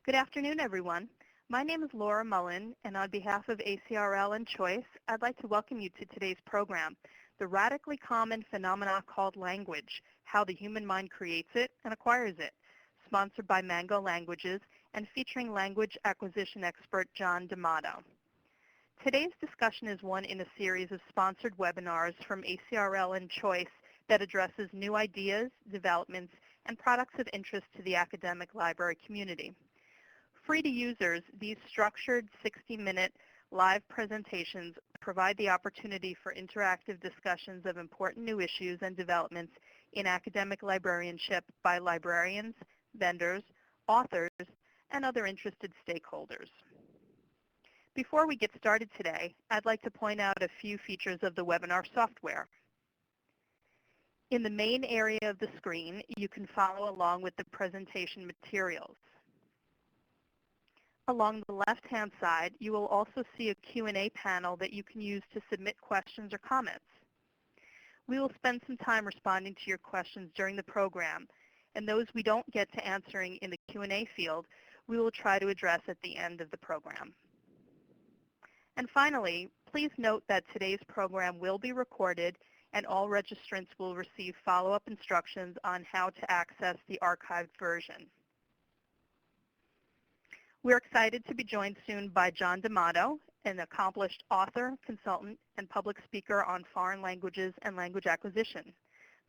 Good afternoon, everyone. My name is Laura Mullen, and on behalf of ACRL and Choice, I'd like to welcome you to today's program, The Radically Common Phenomena Called Language, How the Human Mind Creates It and Acquires It, sponsored by Mango Languages and featuring language acquisition expert John D'Amato. Today's discussion is one in a series of sponsored webinars from ACRL and Choice that addresses new ideas, developments, and products of interest to the academic library community. Free to users, these structured 60-minute live presentations provide the opportunity for interactive discussions of important new issues and developments in academic librarianship by librarians, vendors, authors, and other interested stakeholders. Before we get started today, I'd like to point out a few features of the webinar software. In the main area of the screen, you can follow along with the presentation materials. Along the left-hand side, you will also see a Q&A panel that you can use to submit questions or comments. We will spend some time responding to your questions during the program, and those we don't get to answering in the Q&A field, we will try to address at the end of the program. And finally, please note that today's program will be recorded and all registrants will receive follow-up instructions on how to access the archived version. We're excited to be joined soon by John D'Amato, an accomplished author, consultant, and public speaker on foreign languages and language acquisition.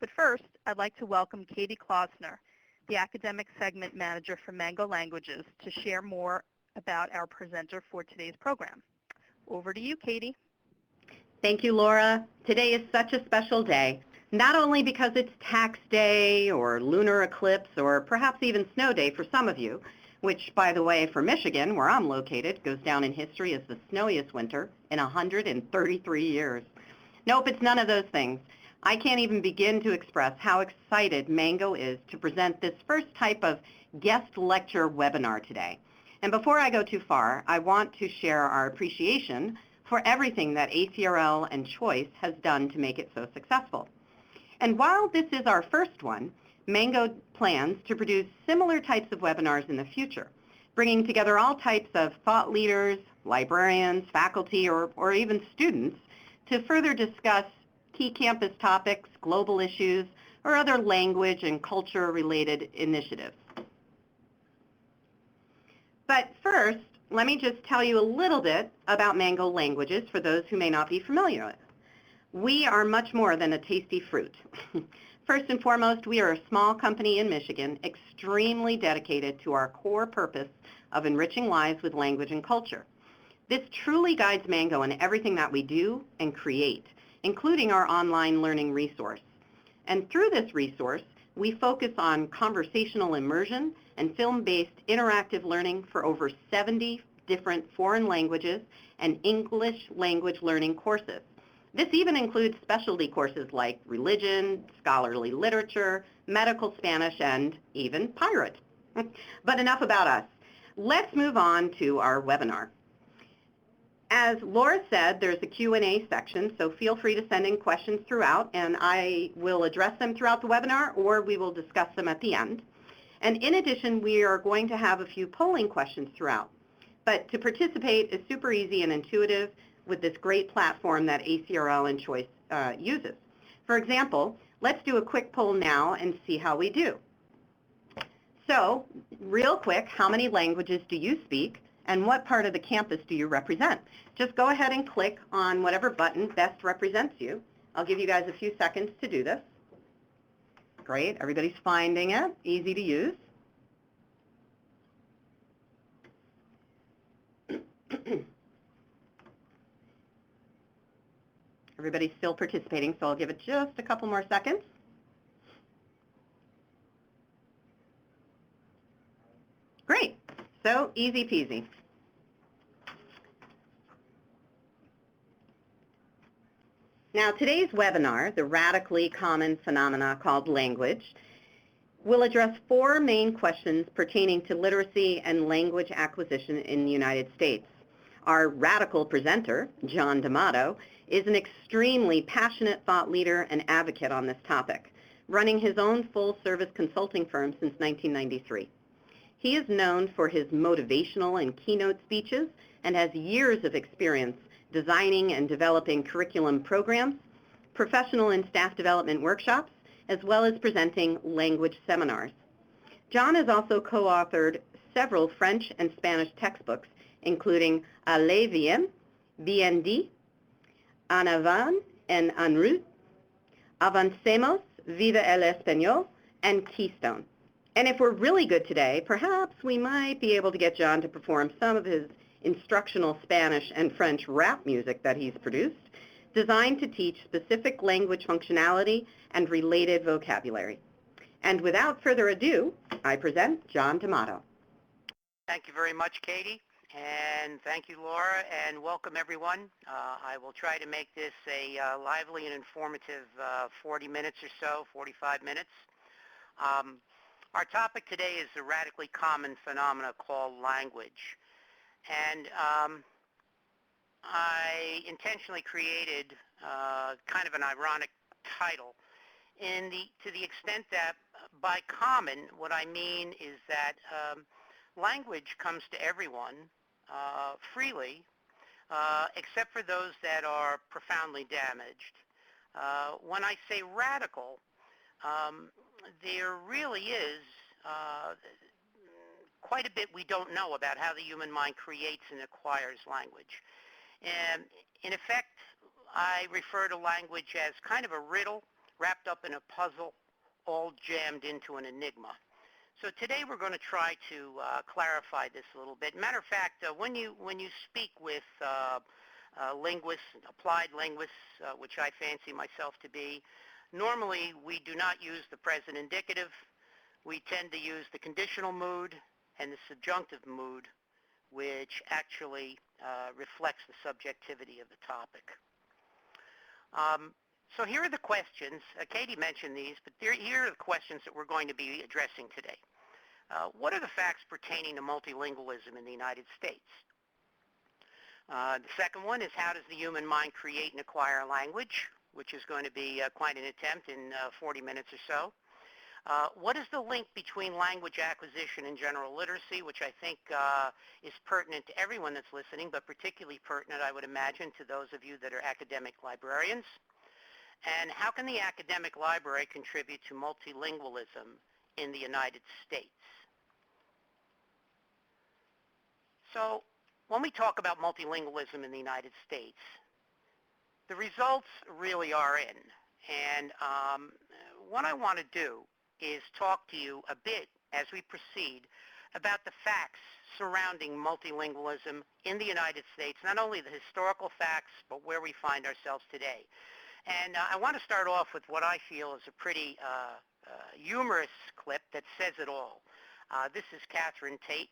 But first, I'd like to welcome Katie Klausner, the academic segment manager for Mango Languages, to share more about our presenter for today's program. Over to you, Katie. Thank you, Laura. Today is such a special day, not only because it's tax day or lunar eclipse or perhaps even snow day for some of you, which, by the way, for Michigan, where I'm located, goes down in history as the snowiest winter in 133 years. Nope, it's none of those things. I can't even begin to express how excited Mango is to present this first type of guest lecture webinar today. And before I go too far, I want to share our appreciation for everything that ACRL and Choice has done to make it so successful. And while this is our first one, Mango plans to produce similar types of webinars in the future, bringing together all types of thought leaders, librarians, faculty, or even students to further discuss key campus topics, global issues, or other language and culture-related initiatives. But first, let me just tell you a little bit about Mango Languages for those who may not be familiar with. We are much more than a tasty fruit. First and foremost, we are a small company in Michigan, extremely dedicated to our core purpose of enriching lives with language and culture. This truly guides Mango in everything that we do and create, including our online learning resource. And through this resource, we focus on conversational immersion and film-based interactive learning for over 70 different foreign languages and English language learning courses. This even includes specialty courses like religion, scholarly literature, medical Spanish, and even pirate. But enough about us. Let's move on to our webinar. As Laura said, there's a Q&A section, so feel free to send in questions throughout, and I will address them throughout the webinar, or we will discuss them at the end. And in addition, we are going to have a few polling questions throughout. But to participate is super easy and intuitive with this great platform that ACRL and Choice uses. For example, let's do a quick poll now and see how we do. So, real quick, how many languages do you speak, and what part of the campus do you represent? Just go ahead and click on whatever button best represents you. I'll give you guys a few seconds to do this. Great, everybody's finding it, easy to use. Everybody's still participating, so I'll give it just a couple more seconds. Great, so easy peasy. Now today's webinar, The Radically Common Phenomena Called Language, will address 4 main questions pertaining to literacy and language acquisition in the United States. Our radical presenter, John D'Amato, is an extremely passionate thought leader and advocate on this topic, running his own full-service consulting firm since 1993. He is known for his motivational and keynote speeches and has years of experience designing and developing curriculum programs, professional and staff development workshops, as well as presenting language seminars. John has also co-authored several French and Spanish textbooks, including Allez bien, bien dit, En avant and en route, Avancemos, Viva el Español, and Keystone. And if we're really good today, perhaps we might be able to get John to perform some of his instructional Spanish and French rap music that he's produced, designed to teach specific language functionality and related vocabulary. And without further ado, I present John D'Amato. Thank you very much, Katie, and thank you, Laura, and welcome everyone. I will try to make this a lively and informative 40 minutes or so, 45 minutes. Our topic today is the radically common phenomena called language. And I intentionally created kind of an ironic title to the extent that by common, what I mean is that language comes to everyone freely, except for those that are profoundly damaged. When I say radical, there really is quite a bit we don't know about how the human mind creates and acquires language. And in effect, I refer to language as kind of a riddle wrapped up in a puzzle, all jammed into an enigma. So today we're going to try to clarify this a little bit. Matter of fact, when you speak with linguists, applied linguists, which I fancy myself to be, normally we do not use the present indicative. We tend to use the conditional mood and the subjunctive mood, which actually reflects the subjectivity of the topic. So here are the questions. Katie mentioned these, but here are the questions that we're going to be addressing today. What are the facts pertaining to multilingualism in the United States? The second one is, how does the human mind create and acquire language, which is going to be quite an attempt in 40 minutes or so. What is the link between language acquisition and general literacy, which I think is pertinent to everyone that's listening, but particularly pertinent, I would imagine, to those of you that are academic librarians? And how can the academic library contribute to multilingualism in the United States? So when we talk about multilingualism in the United States, the results really are in. And what I want to do is talk to you a bit as we proceed about the facts surrounding multilingualism in the United States, not only the historical facts, but where we find ourselves today. And I want to start off with what I feel is a pretty humorous clip that says it all. This is Catherine Tate,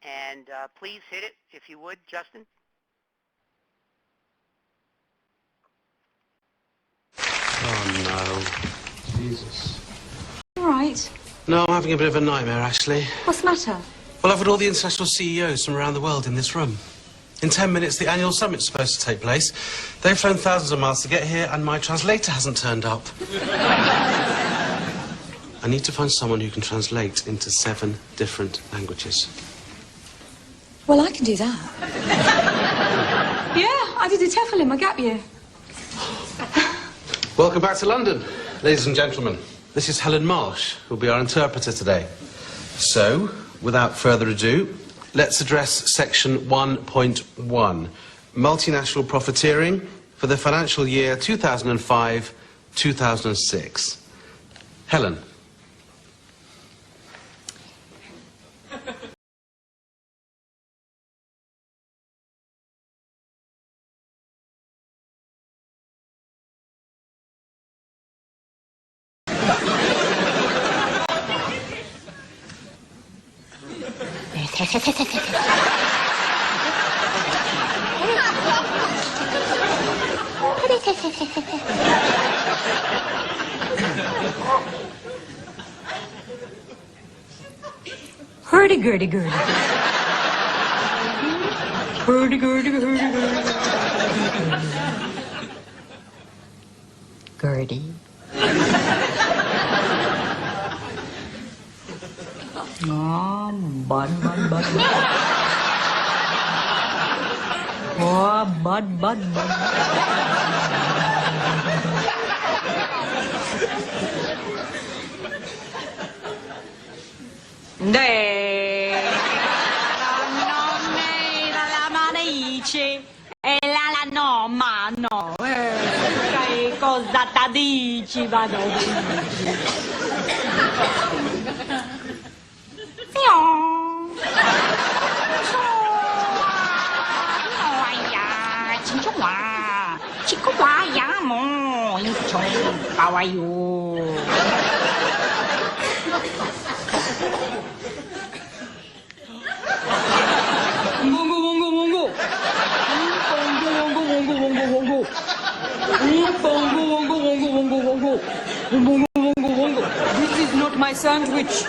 and please hit it, if you would, Justin. Oh, no. Jesus. All right. No, I'm having a bit of a nightmare, actually. What's the matter? Well, I've got all the international CEOs from around the world in this room. In 10 minutes, the annual summit's supposed to take place. They've flown thousands of miles to get here, and my translator hasn't turned up. I need to find someone who can translate into 7 different languages. Well, I can do that. Yeah, I did a TEFL in my gap year. Welcome back to London, ladies and gentlemen. This is Helen Marsh, who'll be our interpreter today. So, without further ado, let's address section 1.1, multinational profiteering for the financial year 2005-2006. Helen. Hurdy-gurdy-gurdy. Hurdy-gurdy-gurdy-gurdy. Gurdy. Oh, bud. Oh, bud. La manici e la no, ma no. Che cosa ti dici, vado dici? How are you? This is not my sandwich.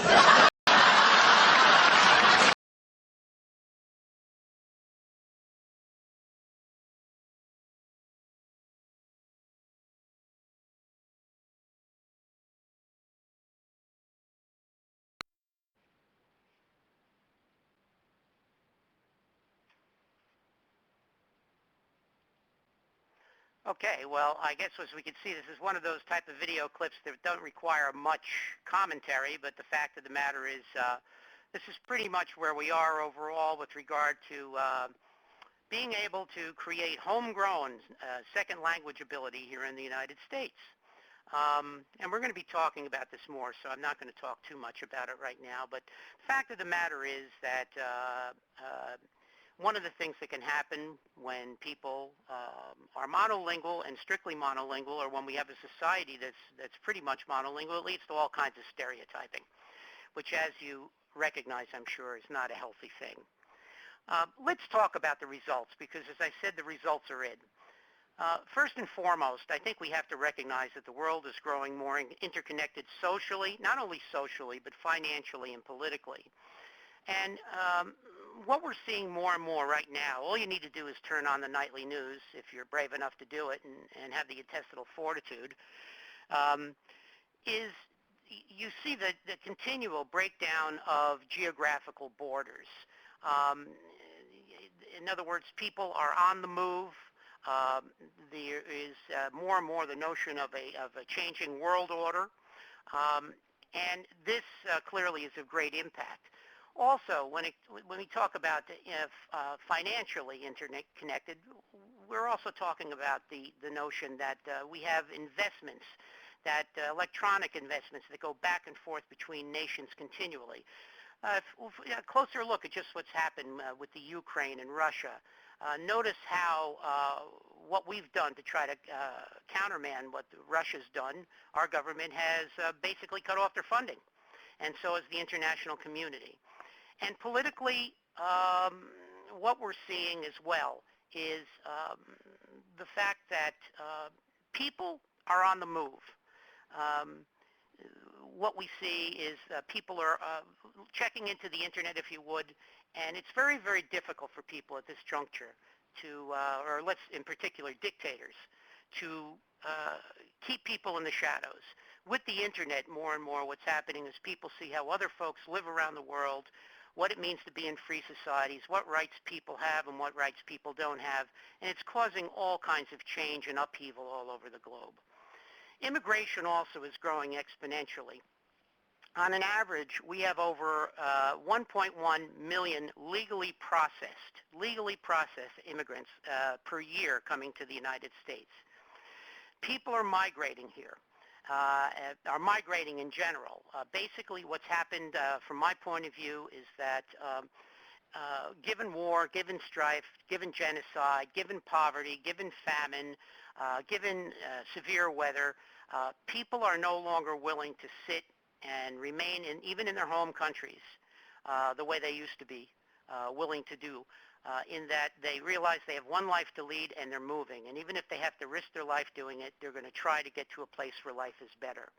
Okay, well, I guess as we can see, this is one of those type of video clips that don't require much commentary, but the fact of the matter is this is pretty much where we are overall with regard to being able to create homegrown second language ability here in the United States. And we're going to be talking about this more, so I'm not going to talk too much about it right now, but the fact of the matter is that one of the things that can happen when people are monolingual and strictly monolingual, or when we have a society that's pretty much monolingual, it leads to all kinds of stereotyping, which, as you recognize, I'm sure, is not a healthy thing. Let's talk about the results, because as I said, the results are in. First and foremost, I think we have to recognize that the world is growing more interconnected socially, not only socially, but financially and politically. And what we're seeing more and more right now, all you need to do is turn on the nightly news, if you're brave enough to do it and have the intestinal fortitude, is you see the continual breakdown of geographical borders. In other words, people are on the move. There is more and more the notion of a changing world order, and this clearly is of great impact. Also, when we talk about financially interconnected, we're also talking about the notion that we have investments, that electronic investments that go back and forth between nations continually. A closer look at just what's happened with the Ukraine and Russia. Notice how what we've done to try to countermand what Russia's done, our government has basically cut off their funding, and so has the international community. And politically, what we're seeing as well is the fact that people are on the move. What we see is people are checking into the internet, if you would, and it's very, very difficult for people at this juncture to, or let's, in particular, dictators, to keep people in the shadows. With the internet, more and more what's happening is people see how other folks live around the world, what it means to be in free societies, what rights people have and what rights people don't have, and it's causing all kinds of change and upheaval all over the globe. Immigration also is growing exponentially. On an average, we have over 1.1 million legally processed immigrants per year coming to the United States. People are migrating here. Are migrating in general. Basically what's happened from my point of view is that given war, given strife, given genocide, given poverty, given famine, given severe weather, people are no longer willing to sit and remain even in their home countries the way they used to be willing to do. In that they realize they have one life to lead and they're moving. And even if they have to risk their life doing it, they're going to try to get to a place where life is better.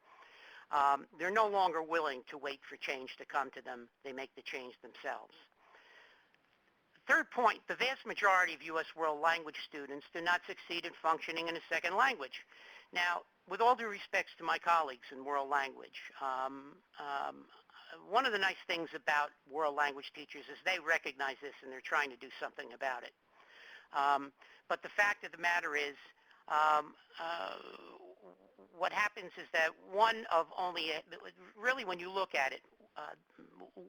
They're no longer willing to wait for change to come to them. They make the change themselves. Third point, the vast majority of U.S. world language students do not succeed in functioning in a second language. Now, with all due respects to my colleagues in world language, one of the nice things about world language teachers is they recognize this and they're trying to do something about it. But the fact of the matter is, what happens is that really when you look at it,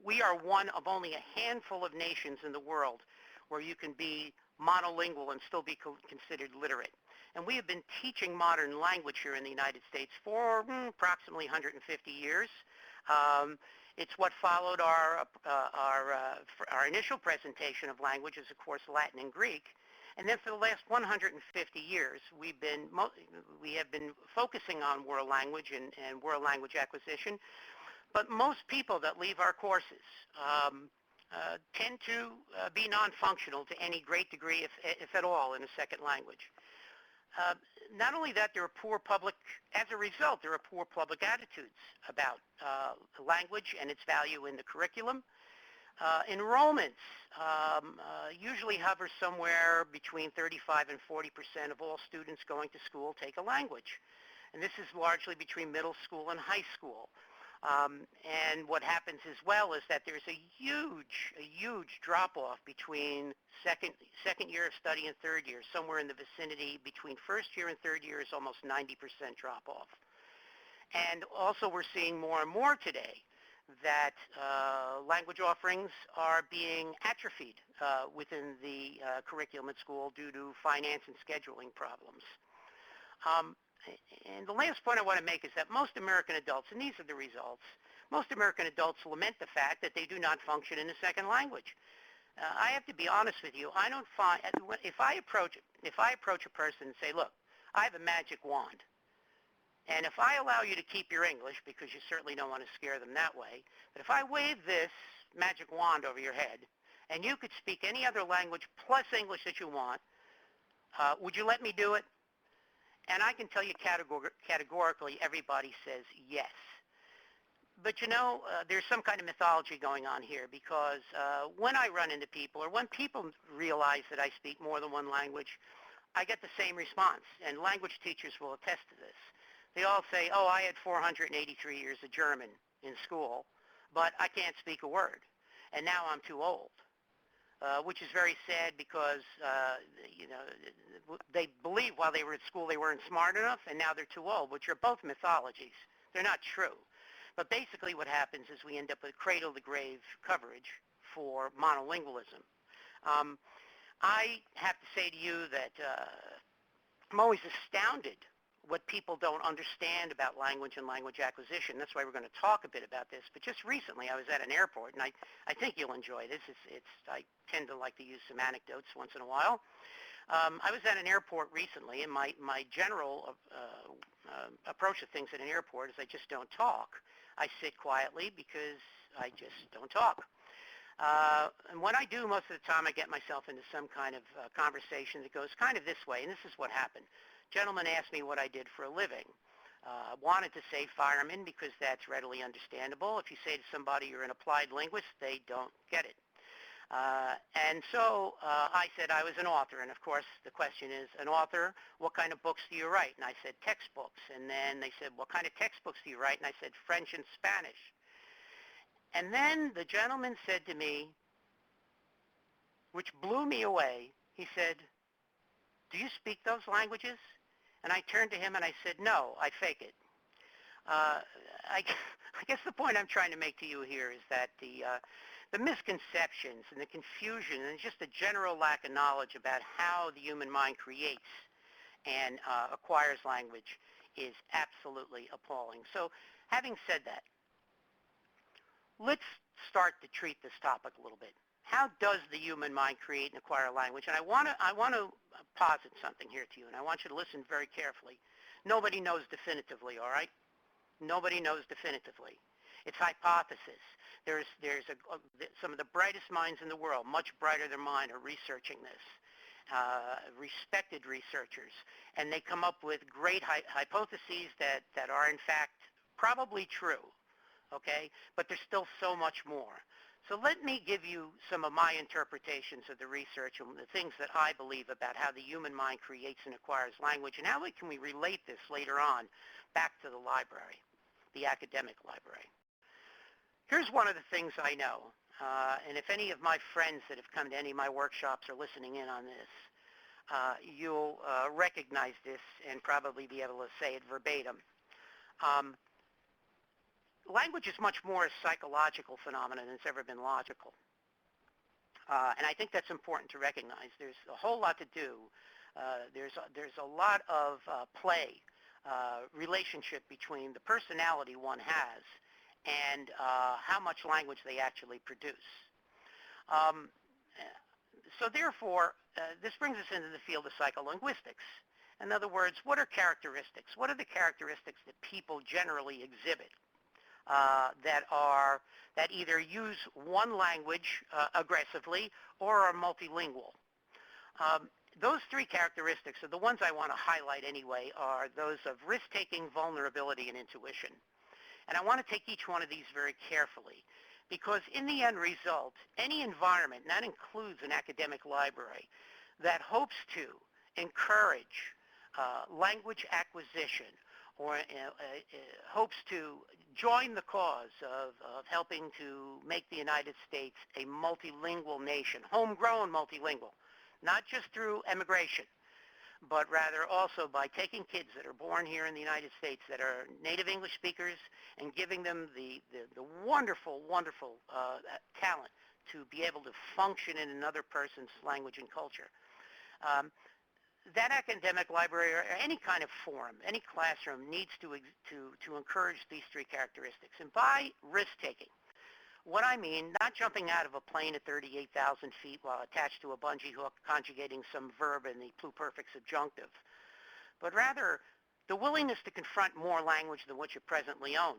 we are one of only a handful of nations in the world where you can be monolingual and still be considered literate. And we have been teaching modern language here in the United States for approximately 150 years. It's what followed our initial presentation of languages, of course, Latin and Greek. And then for the last 150 years, we have been focusing on world language and world language acquisition. But most people that leave our courses tend to be non-functional to any great degree, if at all, in a second language. Not only that, as a result, there are poor public attitudes about language and its value in the curriculum. Enrollments usually hover somewhere between 35 and 40% of all students going to school take a language. And this is largely between middle school and high school. And what happens as well is that there's a huge drop-off between second year of study and third year. Somewhere in the vicinity between first year and third year is almost 90% drop-off. And also we're seeing more and more today that language offerings are being atrophied within the curriculum at school due to finance and scheduling problems. And the last point I want to make is that most American adults, and these are the results, most American adults lament the fact that they do not function in a second language. I have to be honest with you. I don't find, if I approach a person and say, look, I have a magic wand, and if I allow you to keep your English, because you certainly don't want to scare them that way, but if I wave this magic wand over your head, and you could speak any other language plus English that you want, would you let me do it? And I can tell you categorically, everybody says yes. But you know, there's some kind of mythology going on here, because when I run into people, or when people realize that I speak more than one language, I get the same response, and language teachers will attest to this. They all say, oh, I had 483 years of German in school, but I can't speak a word, and now I'm too old. Which is very sad, because you know, they believe while they were at school they weren't smart enough, and now they're too old, which are both mythologies. They're not true. But basically what happens is we end up with cradle-to-grave coverage for monolingualism. I have to say to you that I'm always astounded what people don't understand about language and language acquisition. That's why we're going to talk a bit about this. But just recently I was at an airport, and I think you'll enjoy this. I tend to like to use some anecdotes once in a while. I was at an airport recently, and my general approach to things at an airport is I just don't talk. I sit quietly because I just don't talk. And when I do, most of the time I get myself into some kind of conversation that goes kind of this way, and this is what happened. Gentleman asked me what I did for a living. Wanted to say fireman because that's readily understandable. If you say to somebody you're an applied linguist, they don't get it. And so I said I was an author, and of course the question is, an author, what kind of books do you write? And I said textbooks. And then they said, what kind of textbooks do you write? And I said French and Spanish. And then the gentleman said to me, which blew me away, he said, do you speak those languages? And I turned to him and I said, no, I fake it. I guess the point I'm trying to make to you here is that the misconceptions and the confusion and just the general lack of knowledge about how the human mind creates and acquires language is absolutely appalling. So having said that, let's start to treat this topic a little bit. How does the human mind create and acquire language? And I want to posit something here to you, and I want you to listen very carefully. Nobody knows definitively, all right? Nobody knows definitively. It's hypothesis. There's some of the brightest minds in the world, much brighter than mine, are researching this. Respected researchers, and they come up with great hypotheses that are in fact probably true, okay? But there's still so much more. So let me give you some of my interpretations of the research and the things that I believe about how the human mind creates and acquires language, and how can we relate this later on back to the library, the academic library. Here's one of the things I know, and if any of my friends that have come to any of my workshops are listening in on this, you'll recognize this and probably be able to say it verbatim. Language is much more a psychological phenomenon than it's ever been logical. And I think that's important to recognize. There's a whole lot to do. There's a lot of play, relationship between the personality one has and how much language they actually produce. So therefore, this brings us into the field of psycholinguistics. In other words, what are characteristics? What are the characteristics that people generally exhibit that either use one language aggressively or are multilingual? Those three characteristics are the ones I want to highlight anyway, are those of risk-taking, vulnerability, and intuition. And I want to take each one of these very carefully, because in the end result, any environment, and that includes an academic library, that hopes to encourage language acquisition or hopes to join the cause of helping to make the United States a multilingual nation, homegrown multilingual, not just through emigration, but rather also by taking kids that are born here in the United States that are native English speakers and giving them the wonderful, wonderful talent to be able to function in another person's language and culture. That academic library or any kind of forum, any classroom needs to encourage these three characteristics. And by risk-taking, what I mean, not jumping out of a plane at 38,000 feet while attached to a bungee hook conjugating some verb in the pluperfect subjunctive, but rather the willingness to confront more language than what you presently own.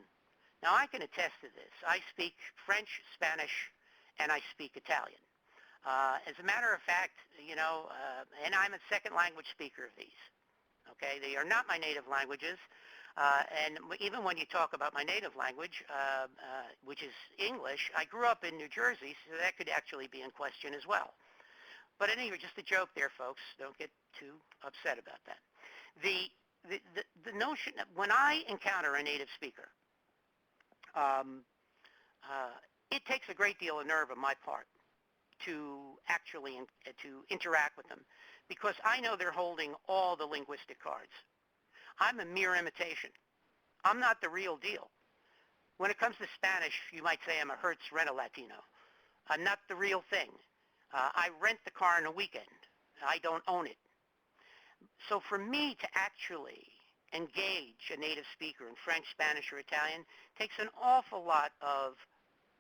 Now, I can attest to this. I speak French, Spanish, and I speak Italian. As a matter of fact, you know, and I'm a second language speaker of these. Okay, they are not my native languages. And even when you talk about my native language, which is English, I grew up in New Jersey, so that could actually be in question as well. But anyway, just a joke there, folks. Don't get too upset about that. The notion that when I encounter a native speaker, it takes a great deal of nerve on my part to actually to interact with them, because I know they're holding all the linguistic cards. I'm a mere imitation. I'm not the real deal. When it comes to Spanish, you might say I'm a Hertz Rent-A-Latino. I'm not the real thing. I rent the car on a weekend. I don't own it. So for me to actually engage a native speaker in French, Spanish, or Italian takes an awful lot of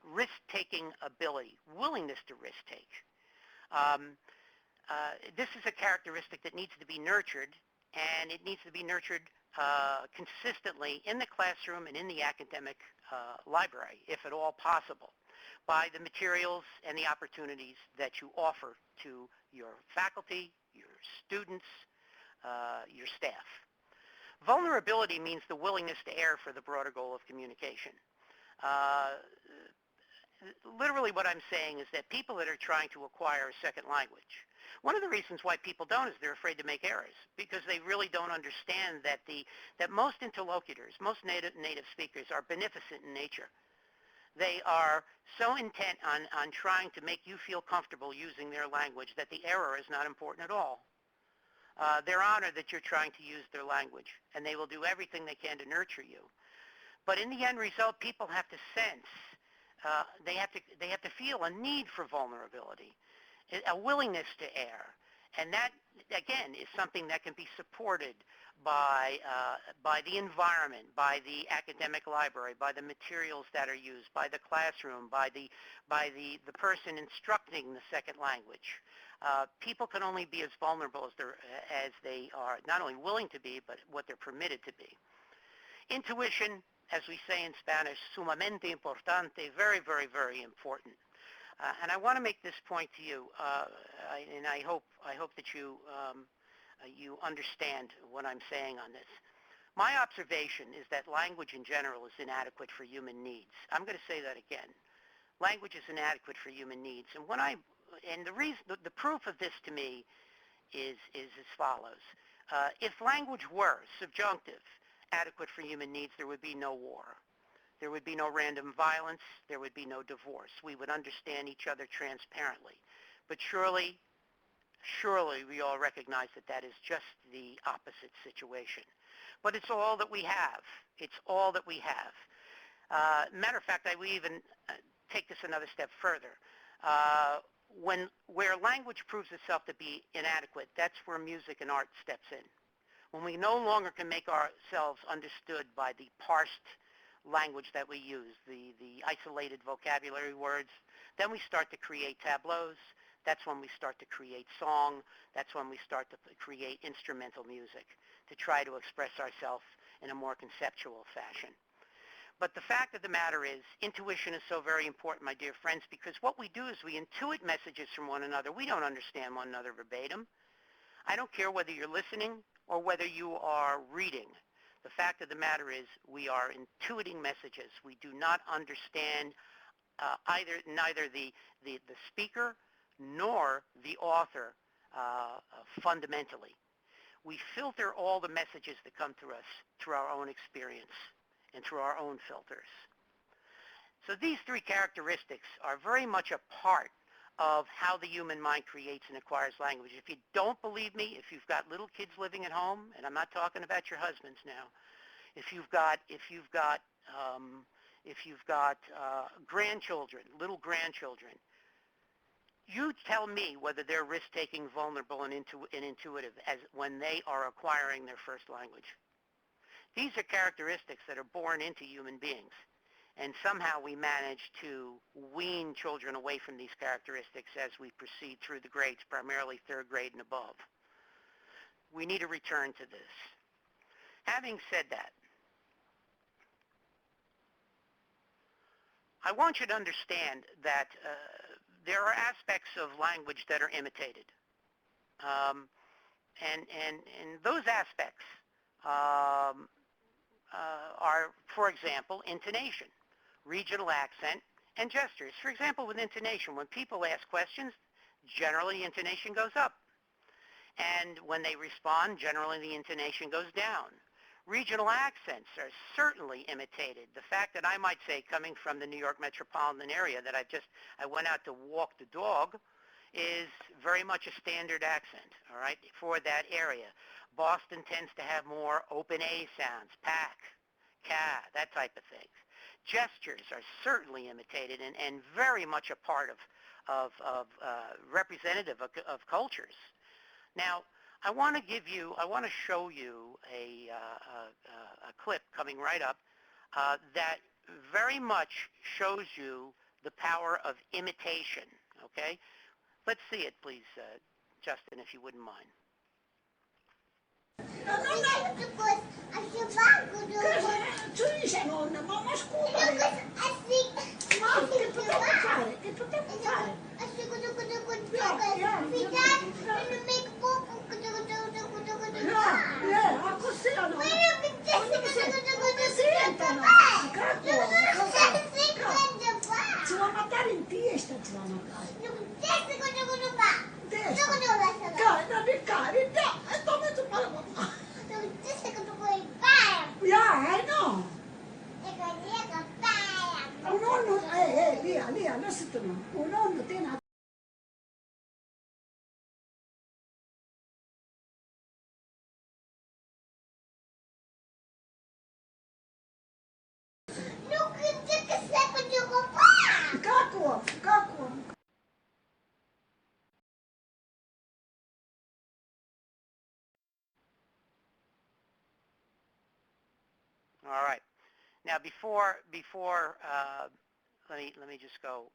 risk-taking ability, willingness to risk-take. This is a characteristic that needs to be nurtured, and it needs to be nurtured consistently in the classroom and in the academic library, if at all possible, by the materials and the opportunities that you offer to your faculty, your students, your staff. Vulnerability means the willingness to err for the broader goal of communication. Literally what I'm saying is that people that are trying to acquire a second language, one of the reasons why people don't is they're afraid to make errors, because they really don't understand that most interlocutors, most native speakers are beneficent in nature. They are so intent on trying to make you feel comfortable using their language that the error is not important at all. They're honored that you're trying to use their language, and they will do everything they can to nurture you. But in the end result, people have to sense, they have to feel a need for vulnerability, a willingness to err. And that, again, is something that can be supported by the environment, by the academic library, by the materials that are used, by the classroom, by the person instructing the second language. People can only be as vulnerable as they are not only willing to be, but what they're permitted to be. Intuition, as we say in Spanish, sumamente importante, very, very, very important. And I want to make this point to you, and I hope that you understand what I'm saying on this. My observation is that language in general is inadequate for human needs. I'm going to say that again. Language is inadequate for human needs, and the proof of this to me is as follows. If language were subjunctive, adequate for human needs, there would be no war. There would be no random violence. There would be no divorce. We would understand each other transparently. But surely we all recognize that that is just the opposite situation. But it's all that we have. It's all that we have. Matter of fact, we even take this another step further. Where language proves itself to be inadequate, that's where music and art steps in. When we no longer can make ourselves understood by the parsed language that we use, the isolated vocabulary words, then we start to create tableaus. That's when we start to create song. That's when we start to create instrumental music to try to express ourselves in a more conceptual fashion. But the fact of the matter is, intuition is so very important, my dear friends, because what we do is we intuit messages from one another. We don't understand one another verbatim. I don't care whether you're listening or whether you are reading. The fact of the matter is we are intuiting messages. We do not understand neither the speaker nor the author fundamentally. We filter all the messages that come to us through our own experience and through our own filters. So these three characteristics are very much a part of how the human mind creates and acquires language. If you don't believe me, if you've got little kids living at home, and I'm not talking about your husbands now, if you've got grandchildren, little grandchildren, you tell me whether they're risk-taking, vulnerable, and intuitive as when they are acquiring their first language. These are characteristics that are born into human beings. And somehow we manage to wean children away from these characteristics as we proceed through the grades, primarily third grade and above. We need to return to this. Having said that, I want you to understand that there are aspects of language that are imitated. And those aspects are, for example, intonation, regional accent, and gestures. For example, with intonation, when people ask questions, generally intonation goes up. And when they respond, generally the intonation goes down. Regional accents are certainly imitated. The fact that I might say, coming from the New York metropolitan area, that I went out to walk the dog is very much a standard accent, all right, for that area. Boston tends to have more open A sounds, pack, ca, that type of thing. Gestures are certainly imitated and very much a part of representative of cultures. Now, I want to show you a clip coming right up that very much shows you the power of imitation, okay? Let's see it, please, Justin, if you wouldn't mind. All right. Now, before let me just go.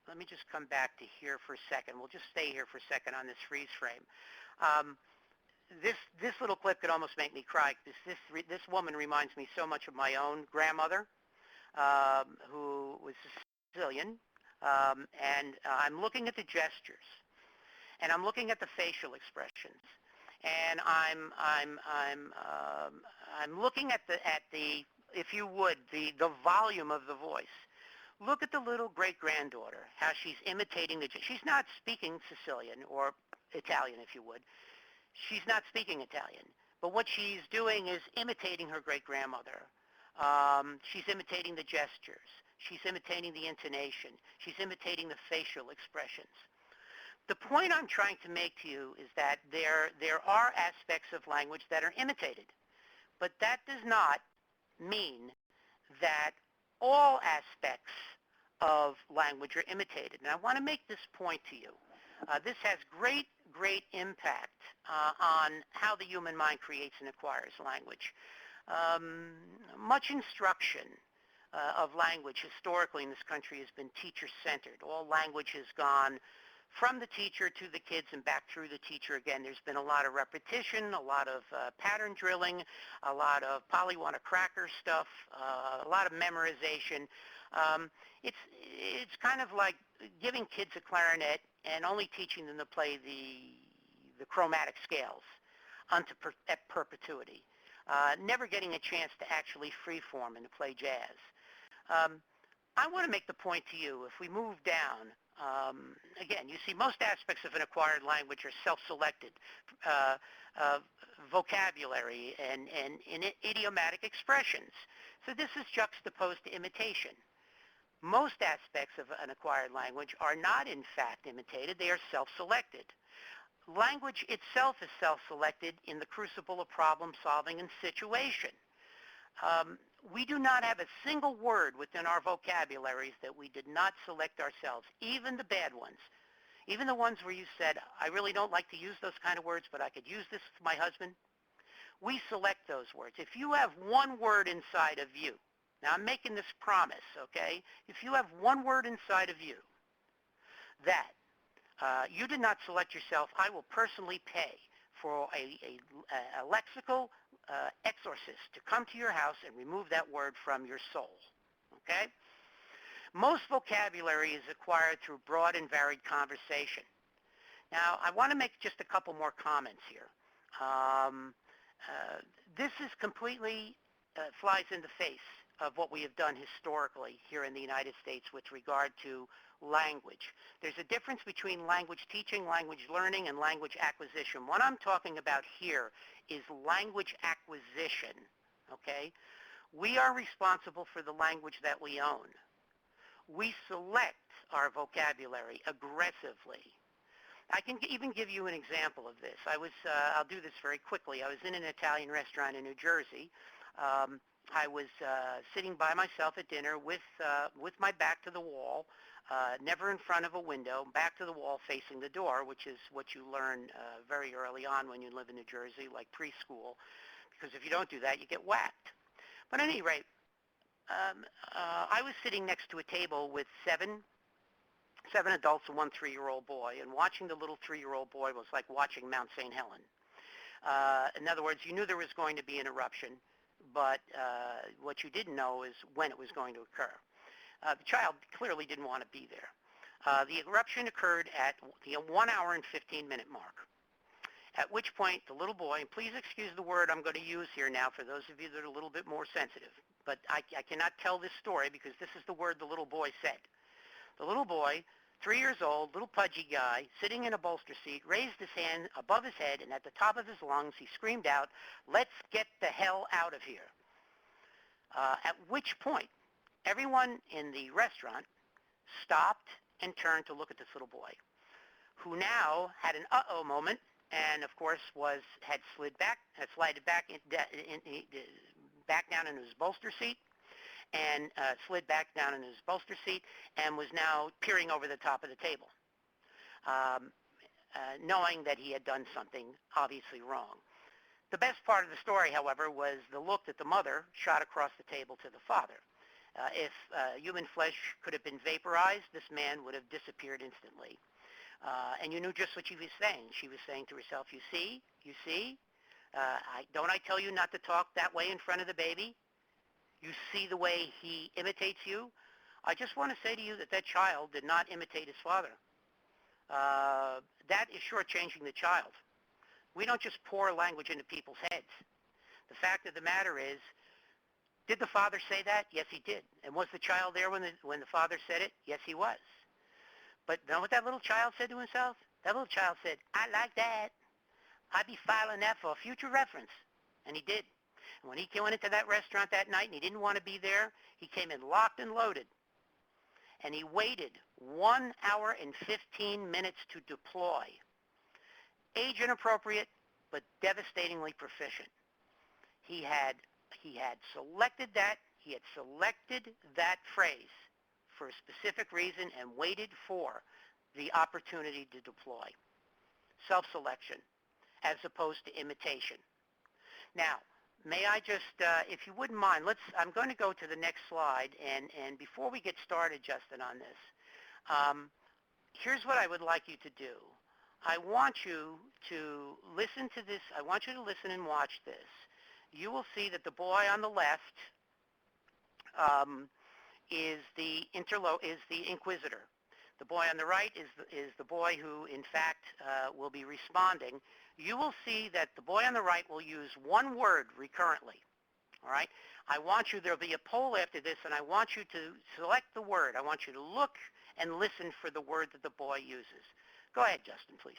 Let me just come back to here for a second. We'll just stay here for a second on this freeze frame. This little clip could almost make me cry. This woman reminds me so much of my own grandmother, who was Sicilian, and I'm looking at the gestures, and I'm looking at the facial expressions, and I'm looking at the if you would the volume of the voice. Look at the little great-granddaughter, how she's imitating she's not speaking Sicilian or Italian, if you would. She's not speaking Italian, but what she's doing is imitating her great-grandmother. She's imitating the gestures. She's imitating the intonation. She's imitating the facial expressions. The point I'm trying to make to you is that there are aspects of language that are imitated, but that does not mean that all aspects of language are imitated. And I want to make this point to you. This has great, great impact on how the human mind creates and acquires language. Much instruction of language historically in this country has been teacher-centered. All language has gone from the teacher to the kids and back through the teacher again. There's been a lot of repetition, a lot of pattern drilling, a lot of polly-wanna-cracker stuff, a lot of memorization. It's kind of like giving kids a clarinet and only teaching them to play the chromatic scales unto perpetuity. Never getting a chance to actually freeform and to play jazz. I want to make the point to you, if we move down, again, you see most aspects of an acquired language are self-selected. Vocabulary and idiomatic expressions. So this is juxtaposed to imitation. Most aspects of an acquired language are not in fact imitated, they are self-selected. Language itself is self-selected in the crucible of problem solving and situation. We do not have a single word within our vocabularies that we did not select ourselves, even the bad ones. Even the ones where you said, I really don't like to use those kind of words, but I could use this with my husband. We select those words. If you have one word inside of you, now I'm making this promise, okay? If you have one word inside of you that you did not select yourself, I will personally pay for a lexical exorcist to come to your house and remove that word from your soul, okay? Most vocabulary is acquired through broad and varied conversation. Now, I want to make just a couple more comments here. This is completely flies in the face of what we have done historically here in the United States with regard to language. There's a difference between language teaching, language learning, and language acquisition. What I'm talking about here is language acquisition, okay? We are responsible for the language that we own. We select our vocabulary aggressively. I can even give you an example of this. I'll do this very quickly. I was in an Italian restaurant in New Jersey. I was sitting by myself at dinner with my back to the wall, never in front of a window, back to the wall facing the door, which is what you learn very early on when you live in New Jersey, like preschool, because if you don't do that, you get whacked. But at any rate, I was sitting next to a table with seven adults and one 3-year-old boy, and watching the little 3-year-old boy was like watching Mount St. Helen. In other words, you knew there was going to be an eruption, but what you didn't know is when it was going to occur. The child clearly didn't want to be there. The eruption occurred at the 1 hour and 15-minute mark, at which point the little boy, and please excuse the word I'm going to use here now for those of you that are a little bit more sensitive, but I cannot tell this story because this is the word the little boy said. The little boy, 3 years old, little pudgy guy, sitting in a bolster seat, raised his hand above his head, and at the top of his lungs, he screamed out, "Let's get the hell out of here." At which point, everyone in the restaurant stopped and turned to look at this little boy, who now had an uh-oh moment, and of course had slid back, back down into his bolster seat, and slid back down in his bolster seat, and was now peering over the top of the table, knowing that he had done something obviously wrong. The best part of the story, however, was the look that the mother shot across the table to the father. If human flesh could have been vaporized, this man would have disappeared instantly. And you knew just what she was saying. She was saying to herself, you see, don't I tell you not to talk that way in front of the baby? You see the way he imitates you? I just want to say to you that that child did not imitate his father. That is shortchanging the child. We don't just pour language into people's heads. The fact of the matter is, did the father say that? Yes, he did. And was the child there when the father said it? Yes, he was. But know what that little child said to himself? That little child said, I like that. I'd be filing that for future reference. And he did. When he went into that restaurant that night and he didn't want to be there, he came in locked and loaded. And he waited 1 hour and 15 minutes to deploy. Age inappropriate, but devastatingly proficient. He had selected that phrase for a specific reason and waited for the opportunity to deploy. Self-selection, as opposed to imitation. Now, may I just, if you wouldn't mind, I'm going to go to the next slide, and before we get started, Justin, on this, here's what I would like you to do. I want you to listen to this. I want you to listen and watch this. You will see that the boy on the left is the inquisitor. The boy on the right is the boy who, in fact, will be responding. You will see that the boy on the right will use one word recurrently. All right? There'll be a poll after this, and I want you to select the word. I want you to look and listen for the word that the boy uses. Go ahead, Justin, please.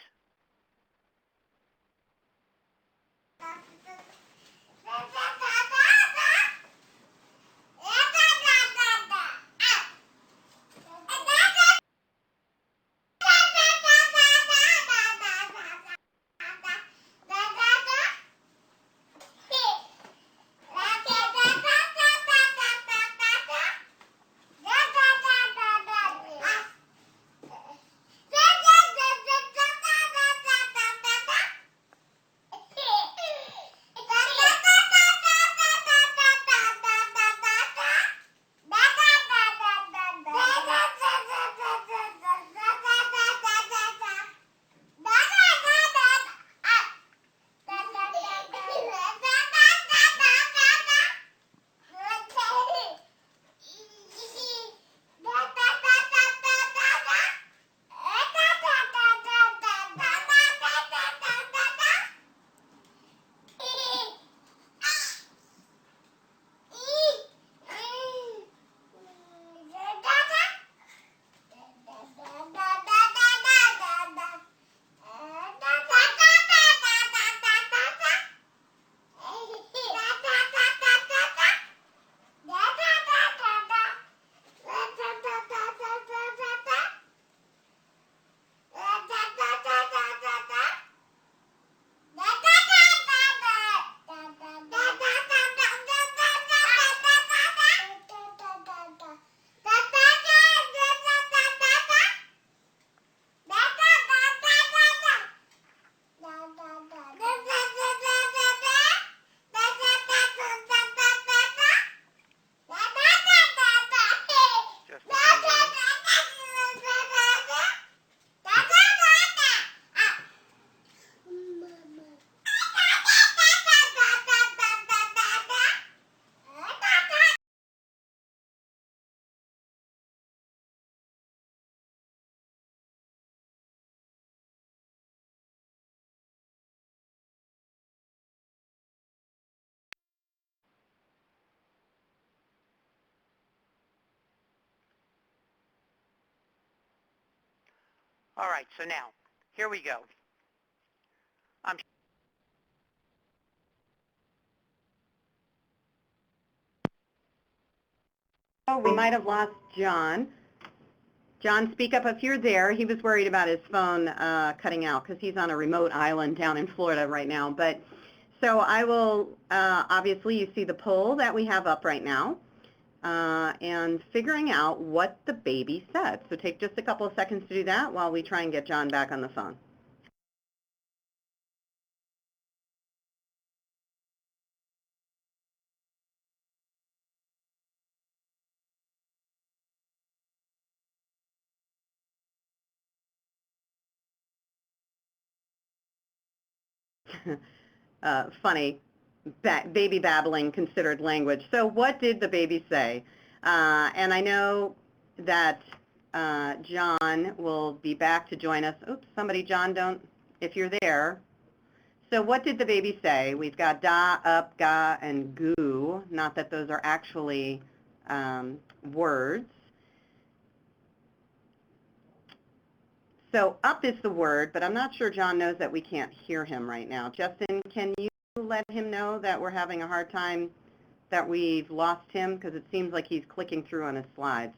All right, so now, here we go. Oh, we might have lost John. John, speak up if you're there. He was worried about his phone cutting out because he's on a remote island down in Florida right now. But so I will, obviously you see the poll that we have up right now and figuring out what the baby said. So take just a couple of seconds to do that while we try and get John back on the phone. Funny, baby babbling considered language. So what did the baby say? And I know that John will be back to join us. Oops, somebody, John, don't, if you're there. So what did the baby say? We've got da, up, ga, and goo. Not that those are actually words. So up is the word, but I'm not sure John knows that we can't hear him right now. Justin, can you let him know that we're having a hard time, that we've lost him? Because it seems like he's clicking through on his slides.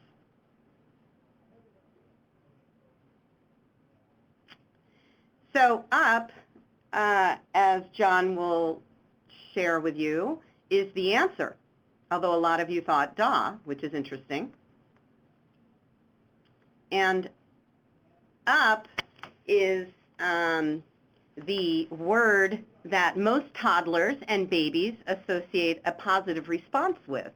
So up, as John will share with you, is the answer, although a lot of you thought da, which is interesting. And up is the word that most toddlers and babies associate a positive response with.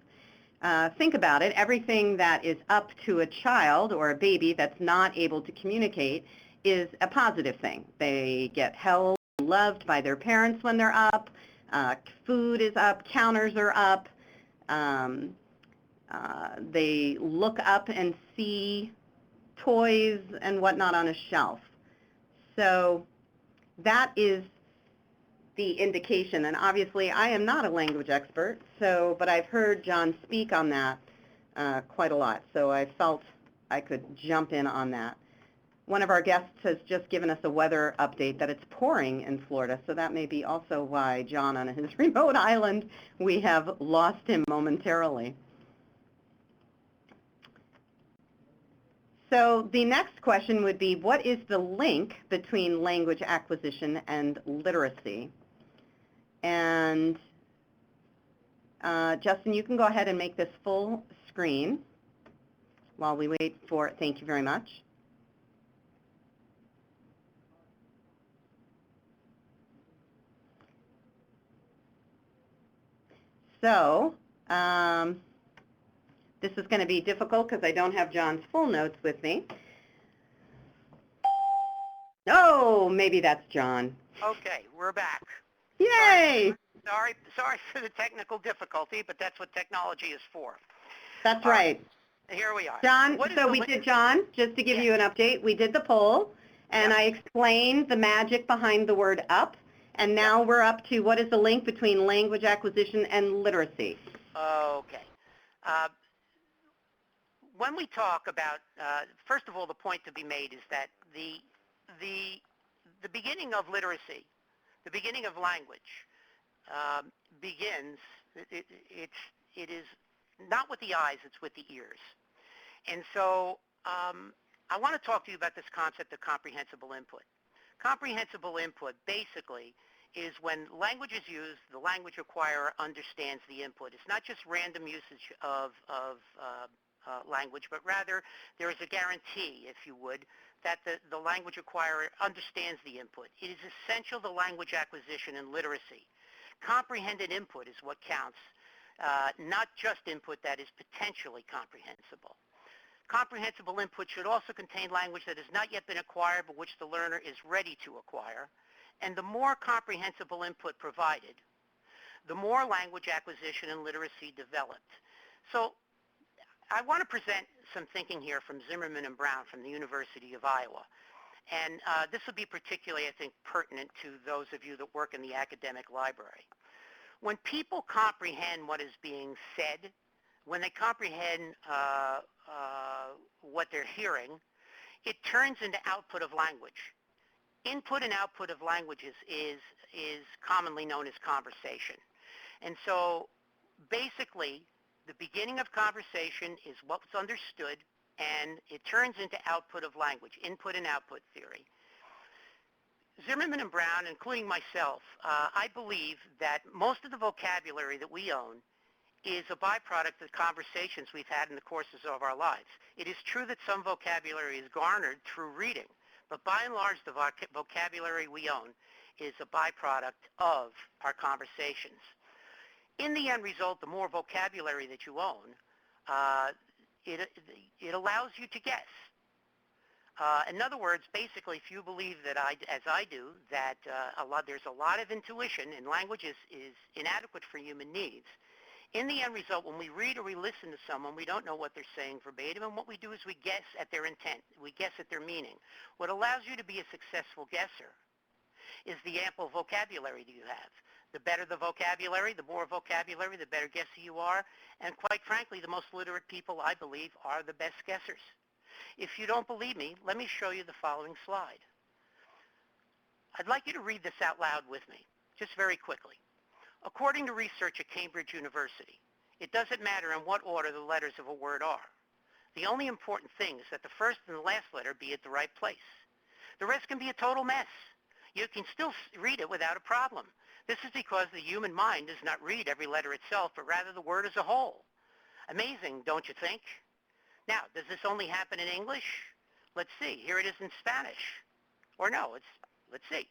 Think about it. Everything that is up to a child or a baby that's not able to communicate is a positive thing. They get held and loved by their parents when they're up. Food is up. Counters are up. They look up and see toys and whatnot on a shelf. So that is the indication. And obviously, I am not a language expert, but I've heard John speak on that quite a lot. So I felt I could jump in on that. One of our guests has just given us a weather update that it's pouring in Florida, so that may be also why John on his remote island, we have lost him momentarily. So the next question would be, what is the link between language acquisition and literacy? And Justin, you can go ahead and make this full screen while we wait for it. Thank you very much. So this is going to be difficult because I don't have John's full notes with me. Oh, maybe that's John. Okay, we're back. Yay! Sorry for the technical difficulty, but that's what technology is for. That's right. Here we are. John, so we did, John, just to give you an update, we did the poll, and I explained the magic behind the word up, and now we're up to what is the link between language acquisition and literacy. Okay. When we talk about, first of all, the point to be made is that the beginning of literacy, the beginning of language, begins, it is not with the eyes, it's with the ears. And so I want to talk to you about this concept of comprehensible input. Comprehensible input basically is when language is used, the language acquirer understands the input. It's not just random usage of language, but rather there is a guarantee, if you would, that the language acquirer understands the input. It is essential to language acquisition and literacy. Comprehended input is what counts, not just input that is potentially comprehensible. Comprehensible input should also contain language that has not yet been acquired but which the learner is ready to acquire. And the more comprehensible input provided, the more language acquisition and literacy developed. So I want to present some thinking here from Zimmerman and Brown from the University of Iowa. And this will be particularly, I think, pertinent to those of you that work in the academic library. When people comprehend what is being said, when they comprehend what they're hearing, it turns into output of language. Input and output of languages is commonly known as conversation. And so basically, the beginning of conversation is what's understood, and it turns into output of language, input and output theory. Zimmerman and Brown, including myself, I believe that most of the vocabulary that we own is a byproduct of conversations we've had in the courses of our lives. It is true that some vocabulary is garnered through reading, but by and large, the vocabulary we own is a byproduct of our conversations. In the end result, the more vocabulary that you own, it allows you to guess. In other words, basically, if you believe that, as I do, that there's a lot of intuition and language is inadequate for human needs, in the end result, when we read or we listen to someone, we don't know what they're saying verbatim, and what we do is we guess at their intent. We guess at their meaning. What allows you to be a successful guesser is the ample vocabulary that you have. The better the vocabulary, the more vocabulary, the better guesser you are, and quite frankly, the most literate people, I believe, are the best guessers. If you don't believe me, let me show you the following slide. I'd like you to read this out loud with me, just very quickly. According to research at Cambridge University, it doesn't matter in what order the letters of a word are. The only important thing is that the first and the last letter be at the right place. The rest can be a total mess. You can still read it without a problem. This is because the human mind does not read every letter itself, but rather the word as a whole. Amazing, don't you think? Now, does this only happen in English? Let's see. Here it is in Spanish. Or no, let's see.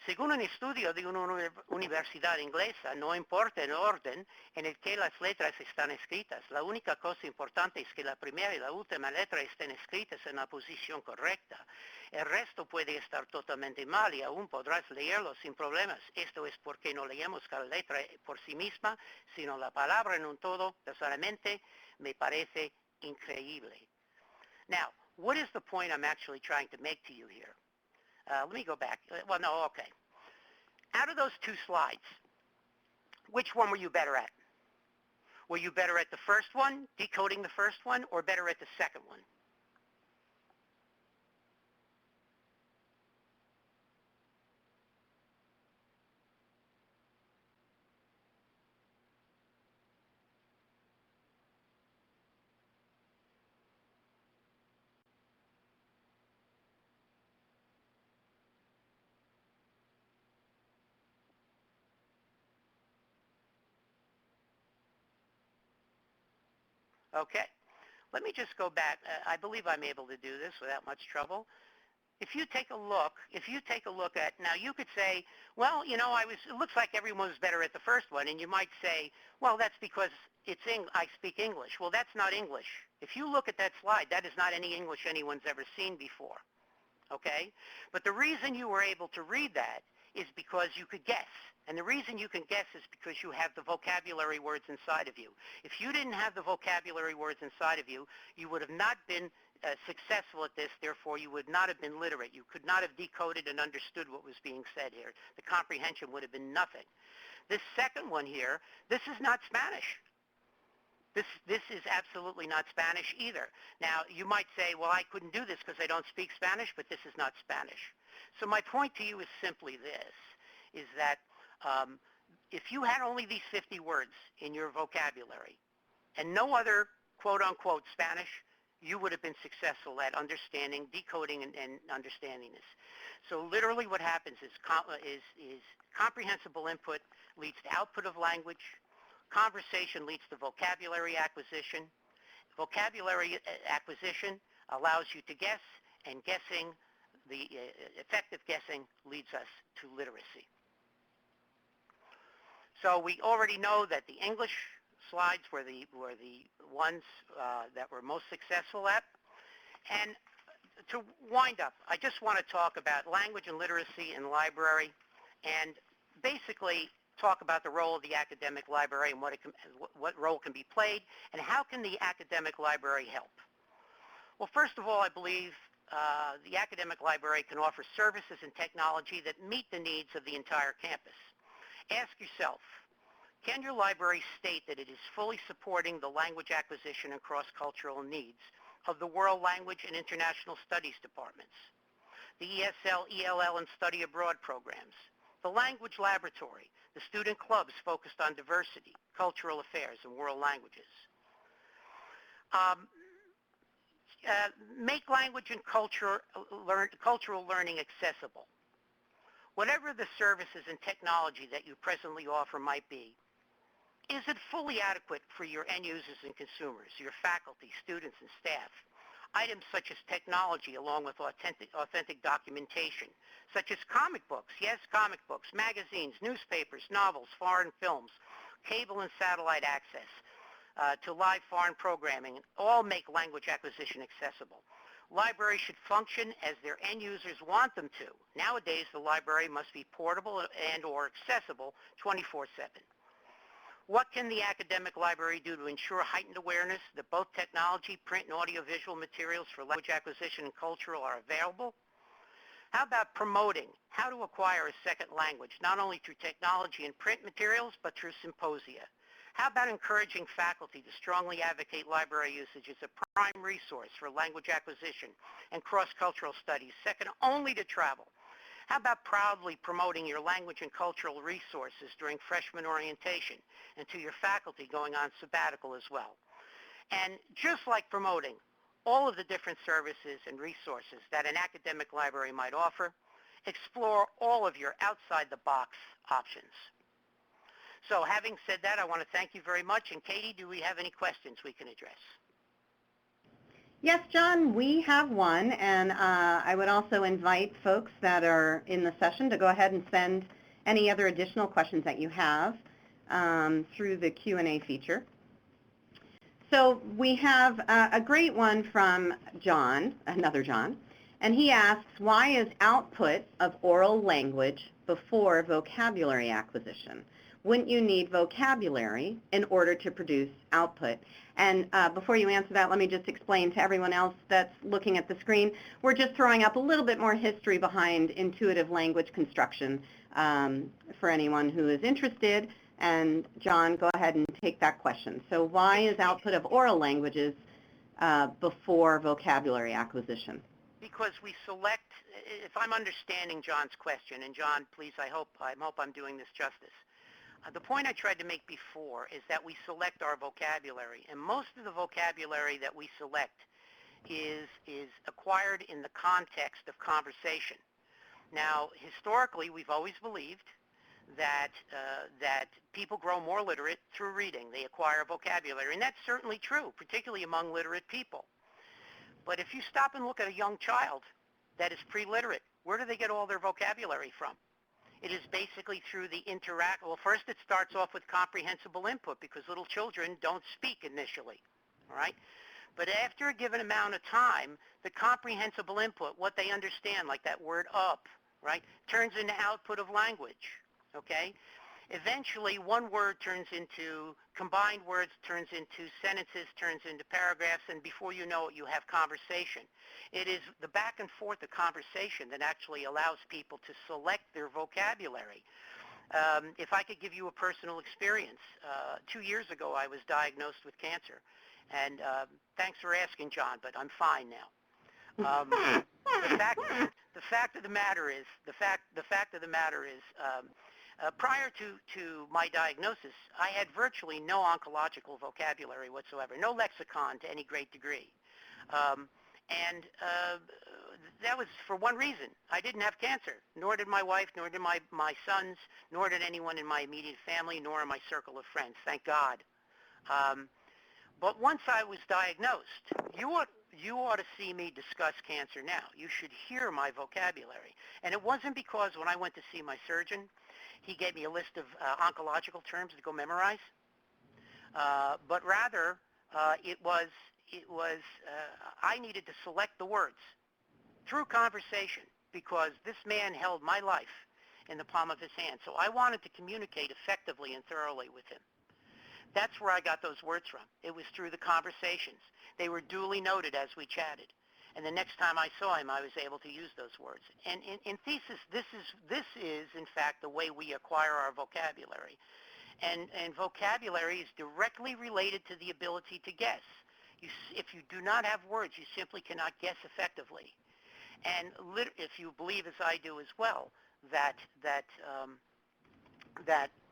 Según un estudio de una universidad inglesa, no importa el orden en el que las letras están escritas. La única cosa importante es que la primera y la última letra estén escritas en la posición correcta. El resto puede estar totalmente mal y aún podrás leerlo sin problemas. Esto es porque no leemos cada letra por sí misma, sino la palabra en un todo. Personalmente, me parece increíble. Now, what is the point I'm actually trying to make to you here? Let me go back. Well, no, okay. Out of those two slides, which one were you better at? Were you better at the first one, decoding the first one, or better at the second one? Okay, let me just go back. I believe I'm able to do this without much trouble. If you take a look at, now you could say, well, you know, it looks like everyone was better at the first one, and you might say, well, that's because I speak English. Well, that's not English. If you look at that slide, that is not any English anyone's ever seen before, okay? But the reason you were able to read that is because you could guess. And the reason you can guess is because you have the vocabulary words inside of you. If you didn't have the vocabulary words inside of you, you would have not been successful at this. Therefore, you would not have been literate. You could not have decoded and understood what was being said here. The comprehension would have been nothing. This second one here, this is not Spanish. This is absolutely not Spanish either. Now, you might say, well, I couldn't do this because I don't speak Spanish, but this is not Spanish. So my point to you is simply this, is that if you had only these 50 words in your vocabulary and no other quote-unquote Spanish, you would have been successful at understanding, decoding, and understanding this. So literally what happens is comprehensible input leads to output of language. Conversation leads to vocabulary acquisition. Vocabulary acquisition allows you to guess, and guessing, the effective guessing leads us to literacy. So we already know that the English slides were the ones that were most successful at. And to wind up, I just want to talk about language and literacy in library, and basically talk about the role of the academic library and what role can be played, and how can the academic library help. Well, first of all, I believe the academic library can offer services and technology that meet the needs of the entire campus. Ask yourself, can your library state that it is fully supporting the language acquisition and cross-cultural needs of the World Language and International Studies departments, the ESL, ELL, and Study Abroad programs, the Language Laboratory, the student clubs focused on diversity, cultural affairs, and world languages? Make language and cultural learning accessible. Whatever the services and technology that you presently offer might be, is it fully adequate for your end users and consumers, your faculty, students, and staff? Items such as technology along with authentic documentation, such as comic books, yes, comic books, magazines, newspapers, novels, foreign films, cable and satellite access to live foreign programming, all make language acquisition accessible. Libraries should function as their end users want them to. Nowadays, the library must be portable and or accessible 24/7. What can the academic library do to ensure heightened awareness that both technology, print, and audiovisual materials for language acquisition and cultural are available? How about promoting how to acquire a second language, not only through technology and print materials, but through symposia? How about encouraging faculty to strongly advocate library usage as a prime resource for language acquisition and cross-cultural studies, second only to travel? How about proudly promoting your language and cultural resources during freshman orientation and to your faculty going on sabbatical as well? And just like promoting all of the different services and resources that an academic library might offer, explore all of your outside-the-box options. So having said that, I want to thank you very much. And Katie, do we have any questions we can address? Yes, John, we have one, and I would also invite folks that are in the session to go ahead and send any other additional questions that you have through the Q&A feature. So we have a great one from John, another John, and he asks, why is output of oral language before vocabulary acquisition? Wouldn't you need vocabulary in order to produce output? And before you answer that, let me just explain to everyone else that's looking at the screen, we're just throwing up a little bit more history behind intuitive language construction for anyone who is interested. And John, go ahead and take that question. So why is output of oral languages before vocabulary acquisition? Because we select, if I'm understanding John's question, and John, please, I hope I'm doing this justice. The point I tried to make before is that we select our vocabulary, and most of the vocabulary that we select is acquired in the context of conversation. Now, historically, we've always believed that people grow more literate through reading. They acquire vocabulary, and that's certainly true, particularly among literate people. But if you stop and look at a young child that is pre-literate, where do they get all their vocabulary from? It is basically through the well, first it starts off with comprehensible input because little children don't speak initially, all right? But after a given amount of time, the comprehensible input, what they understand, like that word up, right, turns into output of language, okay? Eventually, one word turns into, combined words turns into sentences, turns into paragraphs, and before you know it, you have conversation. It is the back and forth of conversation that actually allows people to select their vocabulary. If I could give you a personal experience, 2 years ago I was diagnosed with cancer, and thanks for asking, John, but I'm fine now. The fact of the matter is, prior to my diagnosis, I had virtually no oncological vocabulary whatsoever, no lexicon to any great degree. That was for one reason. I didn't have cancer, nor did my wife, nor did my sons, nor did anyone in my immediate family, nor in my circle of friends, thank God. But once I was diagnosed, you ought to see me discuss cancer now. You should hear my vocabulary. And it wasn't because when I went to see my surgeon, he gave me a list of oncological terms to go memorize, but rather I needed to select the words through conversation because this man held my life in the palm of his hand. So I wanted to communicate effectively and thoroughly with him. That's where I got those words from. It was through the conversations. They were duly noted as we chatted. And the next time I saw him, I was able to use those words. And in thesis, this is, in fact, the way we acquire our vocabulary. And vocabulary is directly related to the ability to guess. If you do not have words, you simply cannot guess effectively. And if you believe, as I do as well, that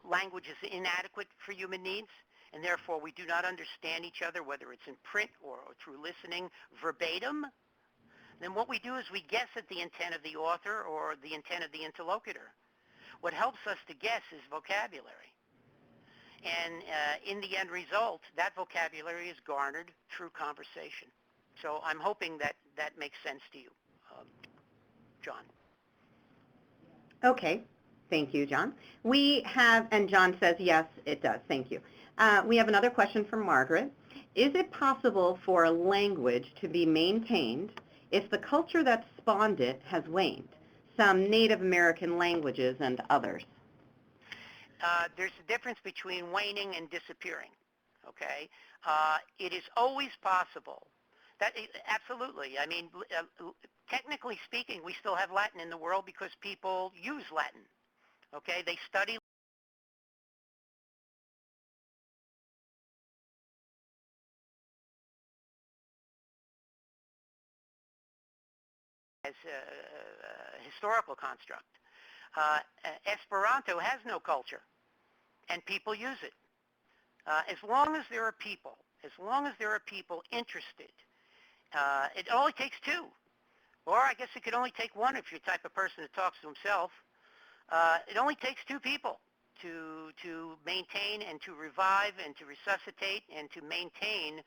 language is inadequate for human needs, and therefore we do not understand each other, whether it's in print or through listening verbatim, then what we do is we guess at the intent of the author or the intent of the interlocutor. What helps us to guess is vocabulary. And in the end result, that vocabulary is garnered through conversation. So I'm hoping that makes sense to you, John. Okay. Thank you, John. We have, and John says, yes, it does. Thank you. We have another question from Margaret. Is it possible for a language to be maintained if the culture that spawned it has waned, some Native American languages and others? There's a difference between waning and disappearing, okay? It is always possible. Absolutely. I mean, technically speaking, we still have Latin in the world because people use Latin, okay? They study as a historical construct. Esperanto has no culture, and people use it. As long as there are people interested, it only takes two. Or I guess it could only take one if you're the type of person that talks to himself. It only takes two people to maintain and to revive and to resuscitate and to maintain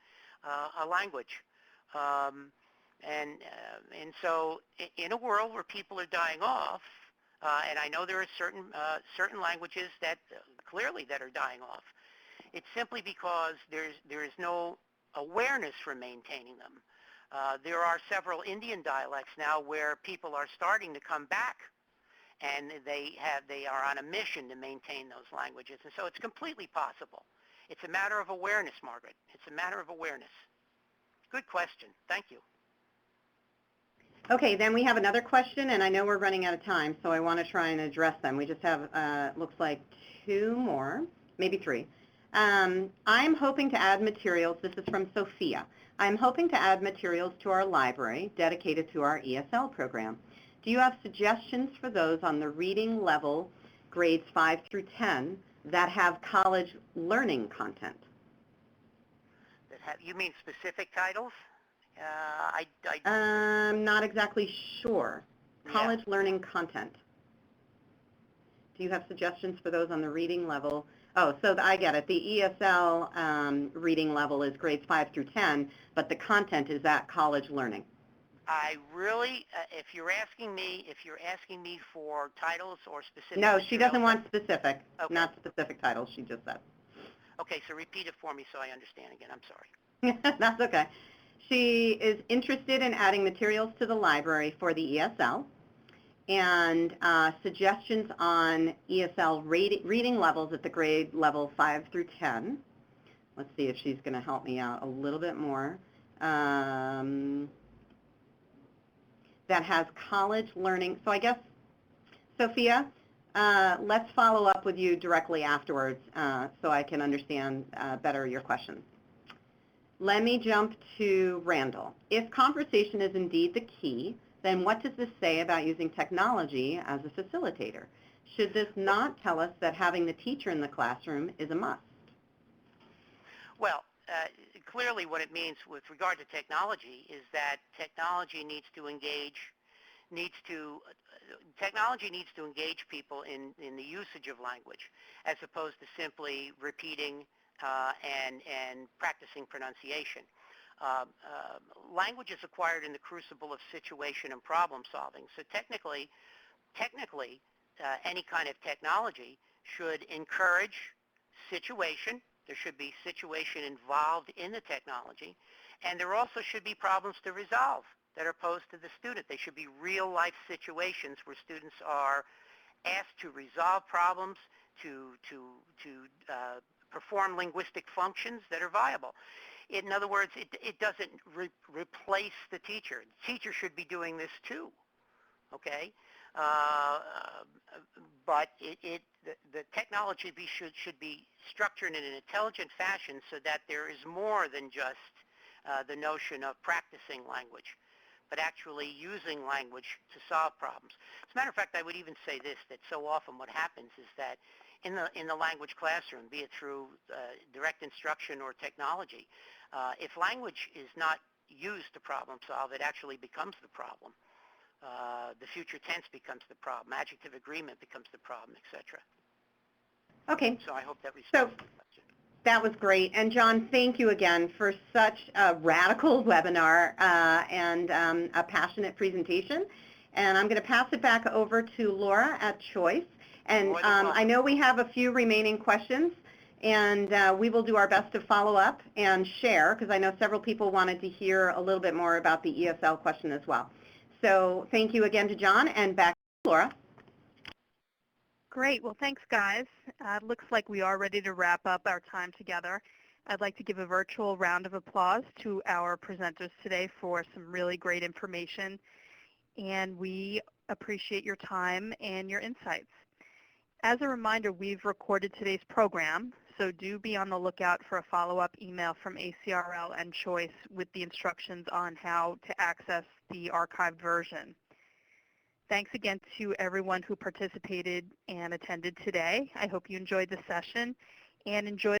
a language. And so in a world where people are dying off, and I know there are certain languages that clearly that are dying off, it's simply because there is no awareness for maintaining them. There are several Indian dialects now where people are starting to come back, and they are on a mission to maintain those languages. And so it's completely possible. It's a matter of awareness, Margaret. It's a matter of awareness. Good question. Thank you. Okay, then we have another question, and I know we're running out of time, so I want to try and address them. We just have, looks like 2 more, maybe 3. I'm hoping to add materials, this is from Sophia. I'm hoping to add materials to our library dedicated to our ESL program. Do you have suggestions for those on the reading level, grades 5 through 10, that have college learning content? You mean specific titles? I'm not exactly sure. College learning content. Do you have suggestions for those on the reading level? Oh, so I get it. The ESL reading level is grades 5 through 10, but the content is at college learning. I really, if you're asking me for titles or specific. No, she doesn't want specific, okay. Not specific titles, she just said. Okay, so repeat it for me so I understand again. I'm sorry. That's okay. She is interested in adding materials to the library for the ESL and suggestions on ESL reading levels at the grade level 5 through 10. Let's see if she's going to help me out a little bit more. That has college learning. So I guess, Sophia, let's follow up with you directly afterwards so I can understand better your questions. Let me jump to Randall. If conversation is indeed the key, then what does this say about using technology as a facilitator? Should this not tell us that having the teacher in the classroom is a must? Well, clearly what it means with regard to technology is that technology needs to engage people in the usage of language as opposed to simply repeating and practicing pronunciation. Language is acquired in the crucible of situation and problem solving. So technically, any kind of technology should encourage situation. There should be situation involved in the technology, and there also should be problems to resolve that are posed to the student. They should be real-life situations where students are asked to resolve problems, to perform linguistic functions that are viable. In other words, it doesn't replace the teacher. The teacher should be doing this too, okay? But the technology should be structured in an intelligent fashion so that there is more than just the notion of practicing language, but actually using language to solve problems. As a matter of fact, I would even say this, that so often what happens is that in the language classroom, be it through direct instruction or technology, if language is not used to problem solve, it actually becomes the problem. The future tense becomes the problem. Adjective agreement becomes the problem, etc. Okay. So I hope that responds to the question. That was great. And John, thank you again for such a radical webinar and a passionate presentation. And I'm going to pass it back over to Laura at Choice. And I know we have a few remaining questions, and we will do our best to follow up and share, because I know several people wanted to hear a little bit more about the ESL question as well. So thank you again to John, and back to Laura. Great. Well, thanks, guys. Looks like we are ready to wrap up our time together. I'd like to give a virtual round of applause to our presenters today for some really great information, and we appreciate your time and your insights. As a reminder, we've recorded today's program, so do be on the lookout for a follow-up email from ACRL and Choice with the instructions on how to access the archived version. Thanks again to everyone who participated and attended today. I hope you enjoyed the session and enjoyed